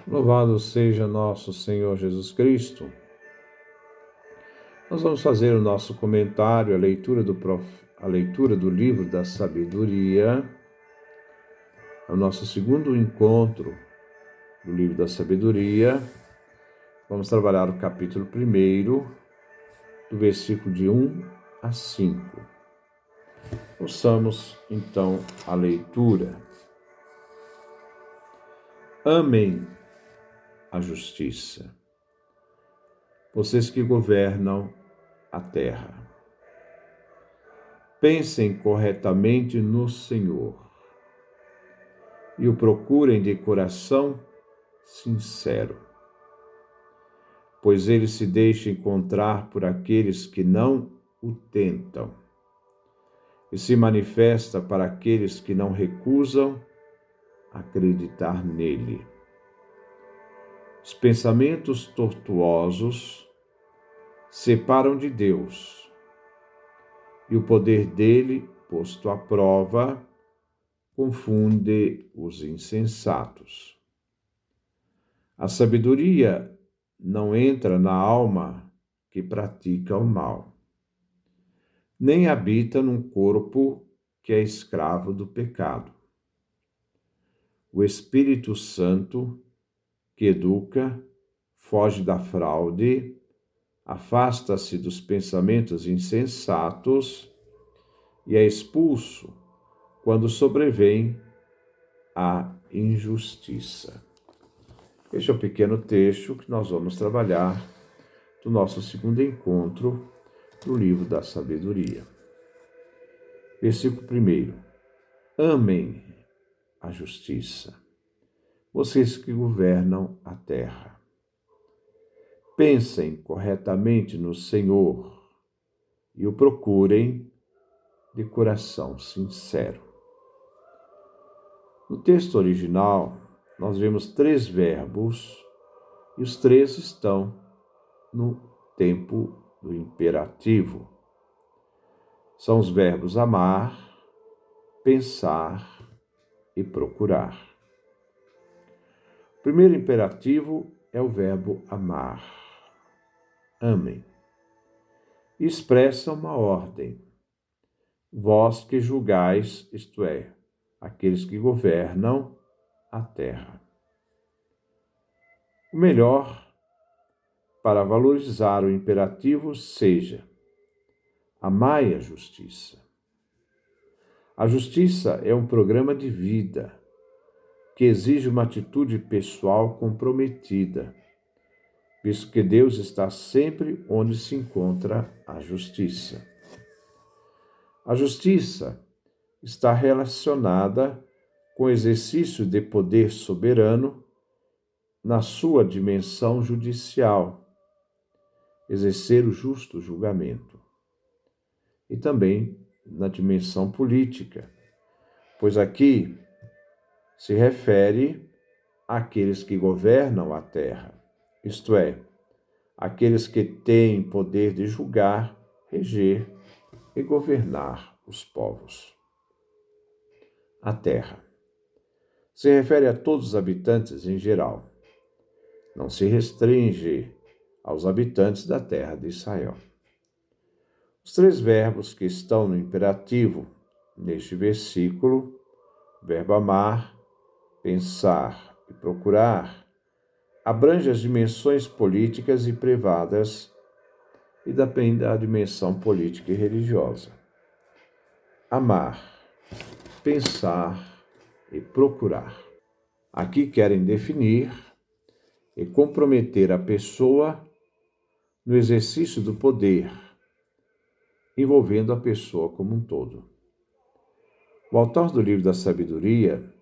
Louvado seja nosso Senhor Jesus Cristo. Nós vamos fazer o nosso comentário, a leitura do livro da sabedoria. É o nosso segundo encontro do livro da sabedoria. Vamos trabalhar o capítulo 1, do versículo de 1 a 5. Ouçamos, então, a leitura. Amem a justiça, vocês que governam a terra. Pensem corretamente no Senhor e o procurem de coração sincero, pois ele se deixa encontrar por aqueles que não o tentam e se manifesta para aqueles que não recusam acreditar nele. Os pensamentos tortuosos separam de Deus, e o poder dele, posto à prova, confunde os insensatos. A sabedoria não entra na alma que pratica o mal, nem habita num corpo que é escravo do pecado. O Espírito Santo, que educa, foge da fraude, afasta-se dos pensamentos insensatos e é expulso quando sobrevém a injustiça. Este é o pequeno texto que nós vamos trabalhar do nosso segundo encontro no livro da sabedoria. Versículo 1. Amem a justiça, vocês que governam a terra. Pensem corretamente no Senhor e o procurem de coração sincero. No texto original, nós vemos 3 verbos e os 3 estão no tempo do imperativo. São os verbos amar, pensar e procurar. O primeiro imperativo é o verbo amar. Amem. Expressa uma ordem. Vós que julgais, isto é, aqueles que governam a terra. O melhor para valorizar o imperativo seja: amai a justiça. A justiça é um programa de vida que exige uma atitude pessoal comprometida, visto que Deus está sempre onde se encontra a justiça. A justiça está relacionada com o exercício de poder soberano na sua dimensão judicial, exercer o justo julgamento, e também na dimensão política, pois aqui se refere àqueles que governam a terra, isto é, aqueles que têm poder de julgar, reger e governar os povos. A terra se refere a todos os habitantes em geral, não se restringe aos habitantes da terra de Israel. Os 3 verbos que estão no imperativo neste versículo, verbo amar, pensar e procurar, abrange as dimensões políticas e privadas e também da dimensão política e religiosa. Amar, pensar e procurar. Aqui querem definir e comprometer a pessoa no exercício do poder, envolvendo a pessoa como um todo. O autor do livro da sabedoria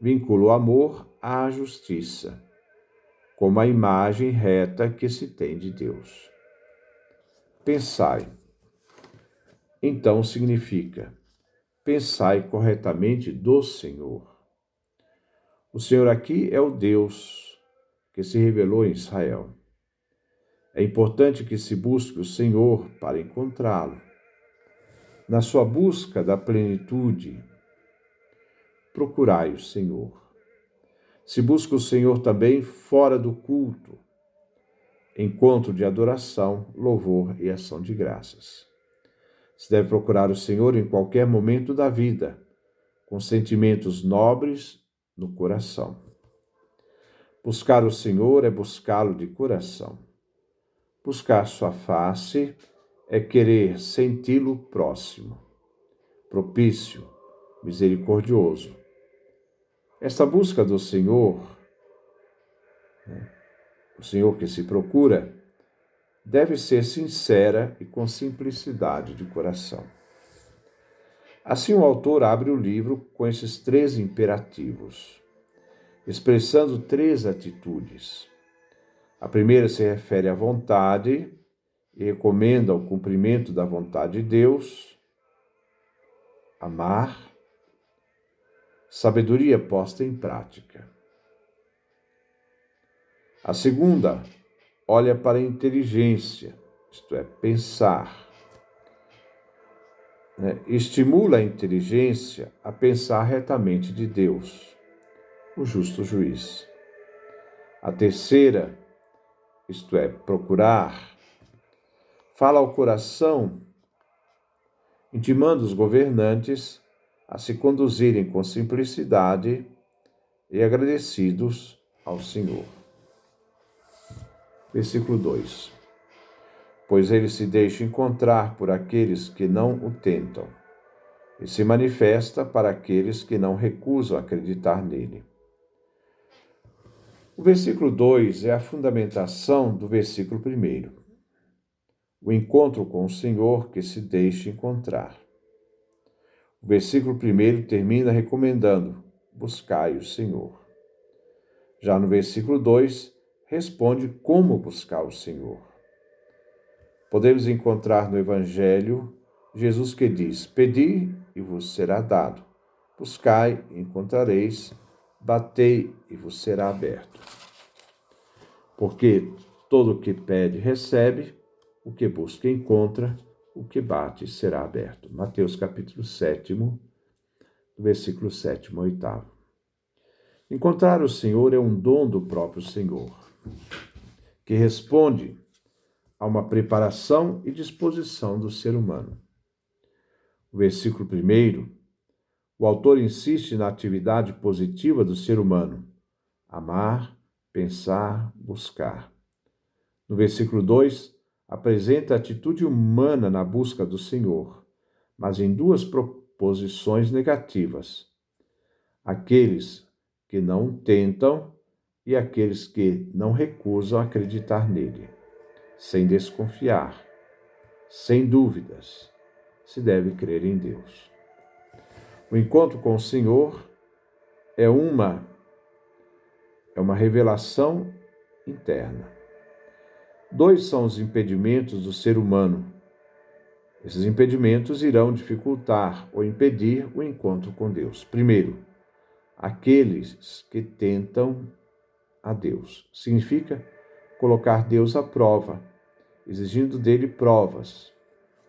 vincula o amor à justiça, como a imagem reta que se tem de Deus. Pensai. Então significa: pensai corretamente do Senhor. O Senhor aqui é o Deus que se revelou em Israel. É importante que se busque o Senhor para encontrá-lo. Na sua busca da plenitude, procurai o Senhor. Se busca o Senhor também fora do culto, encontro de adoração, louvor e ação de graças. Se deve procurar o Senhor em qualquer momento da vida, com sentimentos nobres no coração. Buscar o Senhor é buscá-lo de coração. Buscar sua face é querer senti-lo próximo, propício, misericordioso. Esta busca do Senhor, o Senhor que se procura, deve ser sincera e com simplicidade de coração. Assim, o autor abre o livro com esses 3 imperativos, expressando 3 atitudes. A primeira se refere à vontade e recomenda o cumprimento da vontade de Deus, amar, sabedoria posta em prática. A segunda olha para a inteligência, isto é, pensar. Estimula a inteligência a pensar retamente de Deus, o justo juiz. A terceira, isto é, procurar, fala ao coração, intimando os governantes a se conduzirem com simplicidade e agradecidos ao Senhor. Versículo 2. Pois ele se deixa encontrar por aqueles que não o tentam, e se manifesta para aqueles que não recusam acreditar nele. O versículo 2 é a fundamentação do versículo 1. O encontro com o Senhor que se deixa encontrar. O versículo 1 termina recomendando: buscai o Senhor. Já no versículo 2, responde como buscar o Senhor. Podemos encontrar no Evangelho Jesus que diz: pedi e vos será dado, buscai e encontrareis, batei e vos será aberto. Porque todo o que pede recebe, o que busca encontra, o que bate será aberto. Mateus capítulo 7, versículo 7 ao 8. Encontrar o Senhor é um dom do próprio Senhor, que responde a uma preparação e disposição do ser humano. O versículo 1, o autor insiste na atividade positiva do ser humano: amar, pensar, buscar. No versículo 2, apresenta a atitude humana na busca do Senhor, mas em 2 proposições negativas: aqueles que não tentam e aqueles que não recusam acreditar nele. Sem desconfiar, sem dúvidas, se deve crer em Deus. O encontro com o Senhor é uma revelação interna. 2 são os impedimentos do ser humano. Esses impedimentos irão dificultar ou impedir o encontro com Deus. Primeiro, aqueles que tentam a Deus. Significa colocar Deus à prova, exigindo dele provas.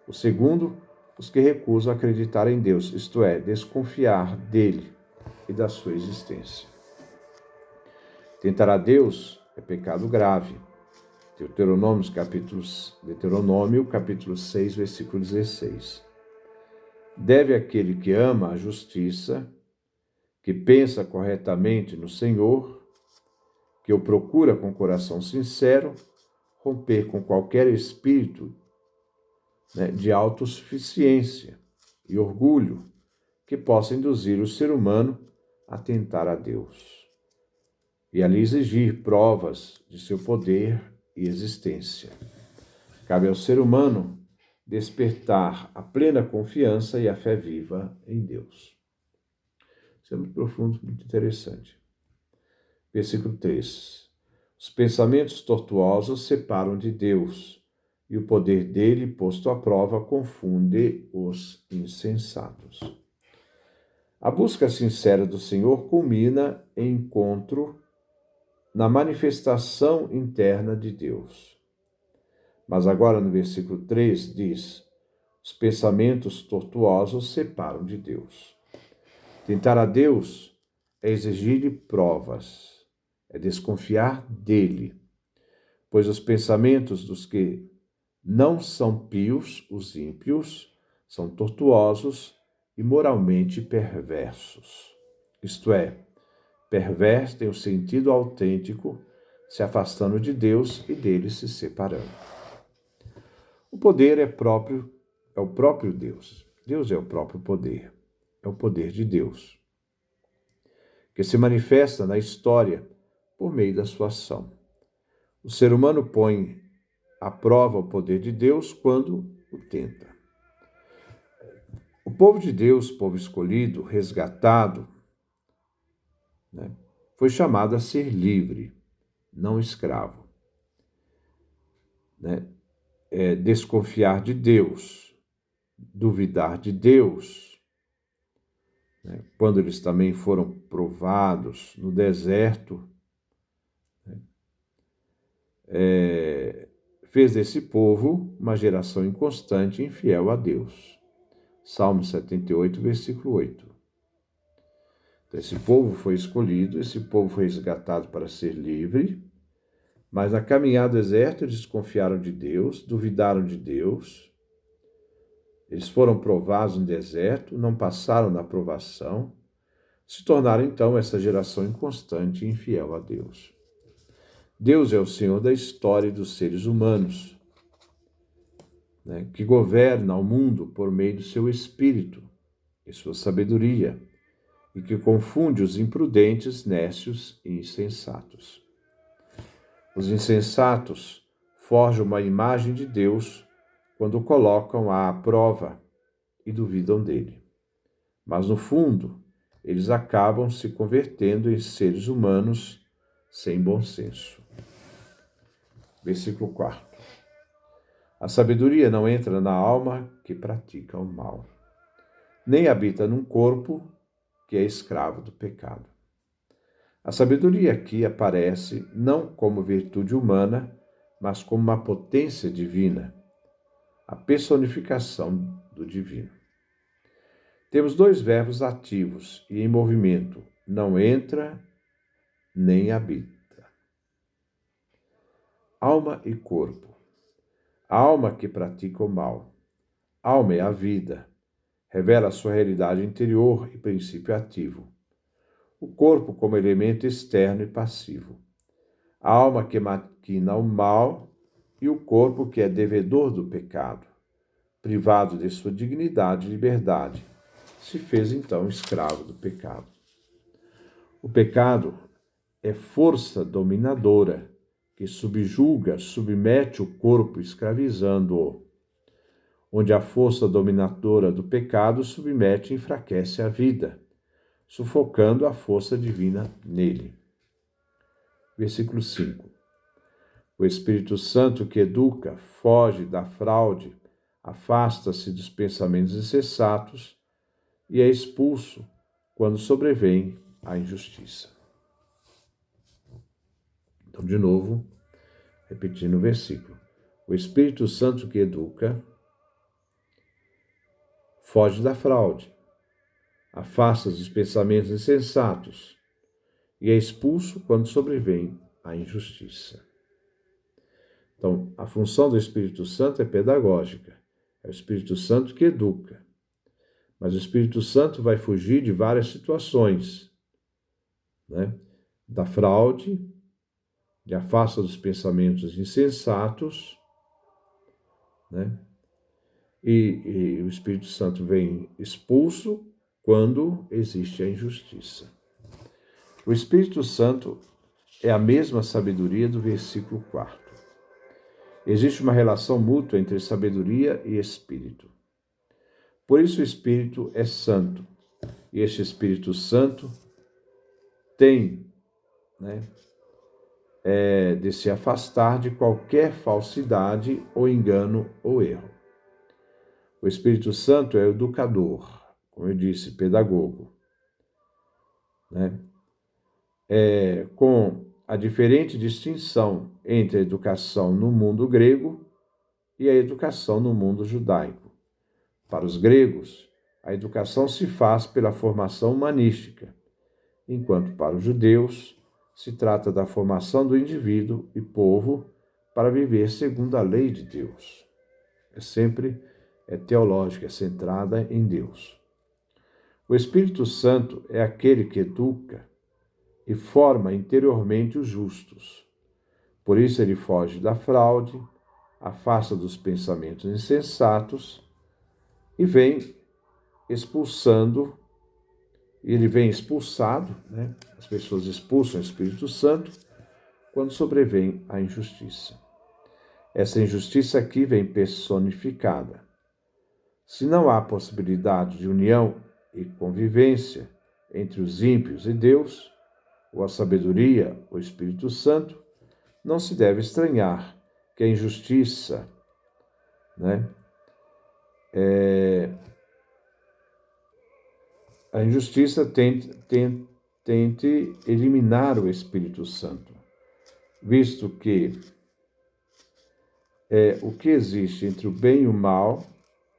O segundo, os que recusam acreditar em Deus, isto é, desconfiar dele e da sua existência. Tentar a Deus é pecado grave. Deuteronômio, capítulo 6, versículo 16. Deve aquele que ama a justiça, que pensa corretamente no Senhor, que o procura com coração sincero, romper com qualquer espírito de autossuficiência e orgulho que possa induzir o ser humano a tentar a Deus e a lhe exigir provas de seu poder e existência. Cabe ao ser humano despertar a plena confiança e a fé viva em Deus. Isso é muito profundo, muito interessante. Versículo 3. Os pensamentos tortuosos separam de Deus, e o poder dele, posto à prova, confunde os insensatos. A busca sincera do Senhor culmina em encontro na manifestação interna de Deus. Mas agora no versículo 3 diz: os pensamentos tortuosos separam de Deus. Tentar a Deus é exigir-lhe provas, é desconfiar dele, pois os pensamentos dos que não são pios, os ímpios, são tortuosos e moralmente perversos. Isto é, perverso em o sentido autêntico, se afastando de Deus e dele se separando. O poder é o próprio Deus. Deus é o próprio poder. É o poder de Deus, que se manifesta na história por meio da sua ação. O ser humano põe à prova o poder de Deus quando o tenta. O povo de Deus, povo escolhido, resgatado, foi chamado a ser livre, não escravo. Desconfiar de Deus, duvidar de Deus. Quando eles também foram provados no deserto, fez desse povo uma geração inconstante e infiel a Deus. Salmo 78, versículo 8. Então, esse povo foi escolhido, esse povo foi resgatado para ser livre, mas na caminhada do deserto eles desconfiaram de Deus, duvidaram de Deus. Eles foram provados no deserto, não passaram na provação, se tornaram então essa geração inconstante e infiel a Deus. Deus é o Senhor da história dos seres humanos, que governa o mundo por meio do seu Espírito e sua sabedoria, e que confunde os imprudentes, nécios e insensatos. Os insensatos forjam uma imagem de Deus quando o colocam à prova e duvidam dele. Mas, no fundo, eles acabam se convertendo em seres humanos sem bom senso. Versículo 4. A sabedoria não entra na alma que pratica o mal, nem habita num corpo que é escravo do pecado. A sabedoria aqui aparece não como virtude humana, mas como uma potência divina, a personificação do divino. Temos dois verbos ativos e em movimento: não entra nem habita. Alma e corpo. A alma que pratica o mal. Alma é a vida, revela a sua realidade interior e princípio ativo. O corpo como elemento externo e passivo. A alma que maquina o mal e o corpo que é devedor do pecado, privado de sua dignidade e liberdade, se fez então escravo do pecado. O pecado é força dominadora que subjuga, submete o corpo, escravizando-o. Onde a força dominadora do pecado submete e enfraquece a vida, sufocando a força divina nele. Versículo 5. O Espírito Santo que educa, foge da fraude, afasta-se dos pensamentos insensatos e é expulso quando sobrevém a injustiça. Então, de novo, repetindo o versículo. O Espírito Santo que educa, foge da fraude, afasta-se dos pensamentos insensatos e é expulso quando sobrevém a injustiça. Então, a função do Espírito Santo é pedagógica. É o Espírito Santo que educa. Mas o Espírito Santo vai fugir de várias situações, da fraude, ele afasta dos pensamentos insensatos, e o Espírito Santo vem expulso quando existe a injustiça. O Espírito Santo é a mesma sabedoria do versículo 4. Existe uma relação mútua entre sabedoria e Espírito. Por isso o Espírito é santo. E este Espírito Santo tem de se afastar de qualquer falsidade ou engano ou erro. O Espírito Santo é o educador, como eu disse, pedagogo. Com a diferente distinção entre a educação no mundo grego e a educação no mundo judaico. Para os gregos, a educação se faz pela formação humanística, enquanto para os judeus se trata da formação do indivíduo e povo para viver segundo a lei de Deus. É teológica, é centrada em Deus. O Espírito Santo é aquele que educa e forma interiormente os justos. Por isso ele foge da fraude, afasta dos pensamentos insensatos e vem expulsado, né? As pessoas expulsam o Espírito Santo quando sobrevém a injustiça. Essa injustiça aqui vem personificada. Se não há possibilidade de união e convivência entre os ímpios e Deus, ou a sabedoria, o Espírito Santo, não se deve estranhar que a injustiça, né, a injustiça tente eliminar o Espírito Santo, visto que o que existe entre o bem e o mal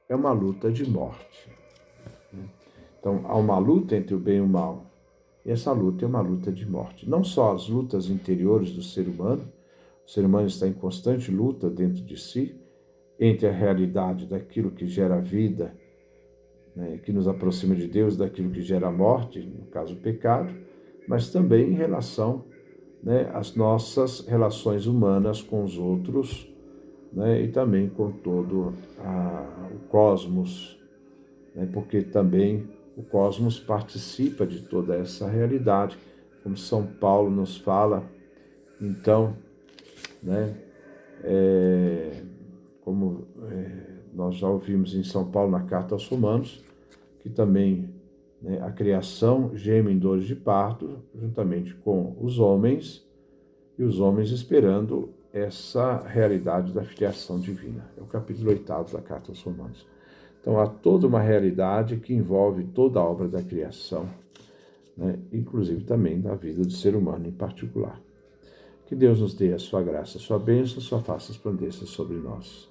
é uma luta de morte. Então, há uma luta entre o bem e o mal, e essa luta é uma luta de morte. Não só as lutas interiores do ser humano, o ser humano está em constante luta dentro de si, entre a realidade daquilo que gera vida, né, que nos aproxima de Deus, daquilo que gera morte, no caso o pecado, mas também em relação, né, às nossas relações humanas com os outros, né, e também com todo o cosmos, né, porque também o cosmos participa de toda essa realidade, como São Paulo nos fala. Então, né, nós já ouvimos em São Paulo, na Carta aos Romanos, que também, né, a criação geme em dores de parto, juntamente com os homens, e os homens esperando essa realidade da filiação divina. É o capítulo 8º da Carta aos Romanos. Então, há toda uma realidade que envolve toda a obra da criação, né, inclusive também da vida do ser humano em particular. Que Deus nos dê a sua graça, a sua bênção, a sua face resplandeça sobre nós.